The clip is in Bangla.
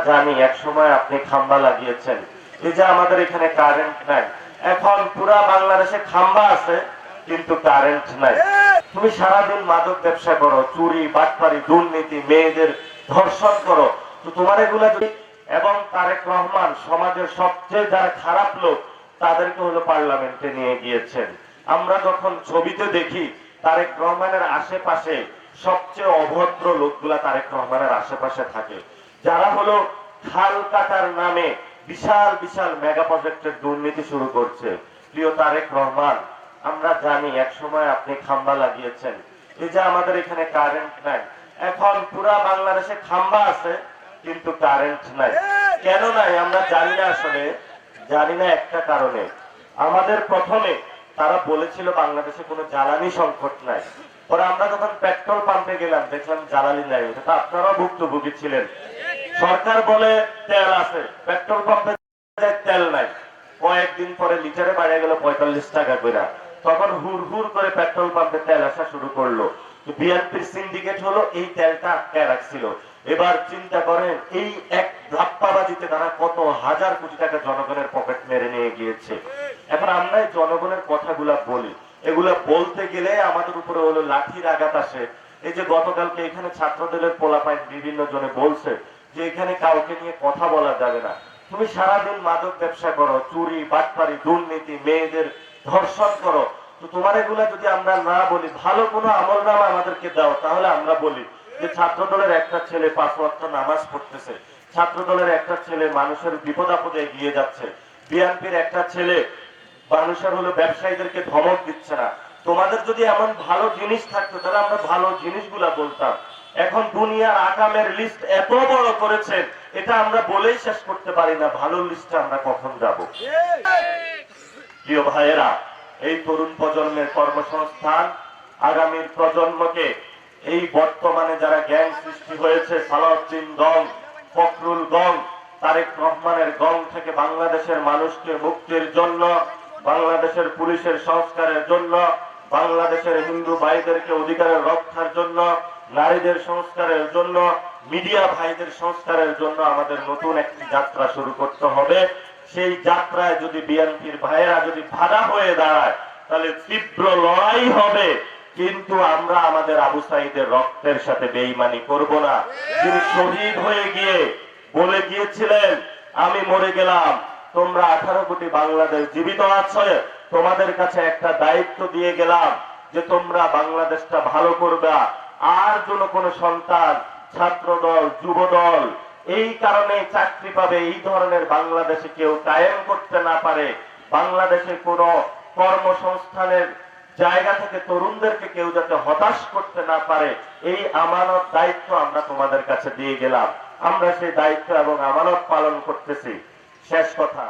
জানি এক সময় আপনি খাম্বা লাগিয়েছেন, এই যে আমাদের এখানে কারেন্ট নাই, এখন পুরা বাংলাদেশে খাম্বা আছে কিন্তু কারেন্ট নাই। তুমি সারাদিন মাদক ব্যবসা করো, চুরি বাটপারি দুর্নীতি, মেয়েদের ধর্ষণ করো, তো তোমার এগুলা যদি, এবং তারেক রহমান সমাজের সবচেয়ে যারা খারাপ লোক তাদেরকে হলো পার্লামেন্টে নিয়ে গিয়েছেন। আমরা যখন ছবিতে দেখি তারেক রহমানের আশেপাশে সবচেয়ে অভদ্র লোকগুলা তারেক রহমানের আশেপাশে থাকে, যারা হলো খাল কাটার নামে বিশাল বিশাল মেগা প্রজেক্টের দুর্নীতি শুরু করছে। প্রিয় তারেক রহমান, আমরা জানি এক সময় আপনি খাম্বা লাগিয়েছেন, এই যে আমাদের এখানে কারেন্ট নাই, এখন পুরা বাংলাদেশে খাম্বা আছে কিন্তু কারেন্ট নাই। কেন নাই আমরা জানি না, আসলে জানি না একটা কারণে। আমাদের প্রথমে তারা বলেছিল বাংলাদেশে কোনো জ্বালানি সংকট নাই, পরে আমরা যখন পেট্রোল পাম্পে গেলাম দেখলাম জ্বালানি নাই, এটা আপনারাও ভুক্তভোগী ছিলেন। সরকার বলে তেল আছে, পেট্রোল পাম্পে তেল নাই, কয়েকদিন পরে লিটারে বাড়িয়ে গেল 45 টাকা করে, তখন হুর হুর করে পেট্রোল পাম্পে তেল আসা শুরু করলো। বিএনপির সিন্ডিকেট হলো এই তেলটা আটকায় রাখছিল। এবার চিন্তা করেন এই এক ধাপ্পাবাজিতে তারা কত হাজার কোটি টাকা জনগণের পকেট মেরে নিয়ে গিয়েছে। এখন আমরা এই জনগণের কথাগুলা বলি, এগুলা বলতে গেলে আমাদের উপরে হলো লাঠির আঘাত আসে। এই যে গতকালকে এখানে ছাত্রদলের পোলাপাইন বিভিন্ন জনে বলছে যে এখানে কাউকে নিয়ে কথা বলা যাবে না। তুমি সারাদিন মাদক ব্যবসা করো, চুরি বাটপারি দুর্নীতি, মেয়েদের ধর্ষণ করো, তো তোমার এগুলা যদি আমরা না বলি, ভালো কোনো আমল নামা আমাদেরকে দাও, তাহলে আমরা বলি যে ছাত্র দলের একটা ছেলে 5 ওয়াক্ত নামাজ পড়তেছে, ছাত্র দলের একটা ছেলে মানুষের বিপদ আপদে এগিয়ে যাচ্ছে, বিএনপির একটা ছেলে মানুষের হলো ব্যবসায়ীদেরকে ধমক দিচ্ছে না। তোমাদের যদি এমন ভালো জিনিস থাকতো তাহলে আমরা ভালো জিনিসগুলা বলতাম। এখন দুনিয়ার আকামের লিস্ট এত বড় করেছেন, এটা আমরা বলেই শেষ করতে পারি না, ভালো লিস্টে আমরা কখন যাব। প্রিয় ভাইয়েরা, এই তরুণ প্রজন্মের কর্মসংস্থান আগামীর প্রজন্মকে, এই বর্তমানে যারা গ্যাং সৃষ্টি হয়েছে, সালাউদ্দিন গং, ফখরুল গং, তারেক রহমানের গং থেকে বাংলাদেশের মানুষকে মুক্তির জন্য, বাংলাদেশের পুলিশের সংস্কারের জন্য, বাংলাদেশের হিন্দু ভাইদেরকে অধিকারের রক্ষার জন্য, নারীদের সংস্কারের জন্য, মিডিয়া ভাইদের সংস্কারের জন্য আমাদের নতুন একটি যাত্রা শুরু করতে হবে। সেই যাত্রায় যদি বিএনপির ভাইয়েরা যদি বাধা হয়ে দাঁড়ায় তাহলে তীব্র লড়াই হবে, কিন্তু আমরা আমাদের আবু সাঈদের রক্তের সাথে বেঈমানি করব না। যিনি শহীদ হয়ে গিয়ে বলে গিয়েছিলেন আমি মরে গেলাম, তোমরা 18 কোটি বাংলাদেশ জীবিত আছে, তোমাদের কাছে একটা দায়িত্ব দিয়ে গেলাম যে তোমরা বাংলাদেশটা ভালো করবে, আর যেন কোনো সন্তান ছাত্র দল যুব দল এই কারণে চাকরি পাবে এই ধরনের বাংলাদেশে কেউ কায়েম করতে না পারে, বাংলাদেশে কোনো কর্মসংস্থানের জায়গা থেকে তরুণদেরকে কেউ যাতে হতাশ করতে না পারে, এই আমানত দায়িত্ব আমরা তোমাদের কাছে দিয়ে গেলাম। আমরা সেই দায়িত্ব এবং আমানত পালন করতেছি। শেষ কথা,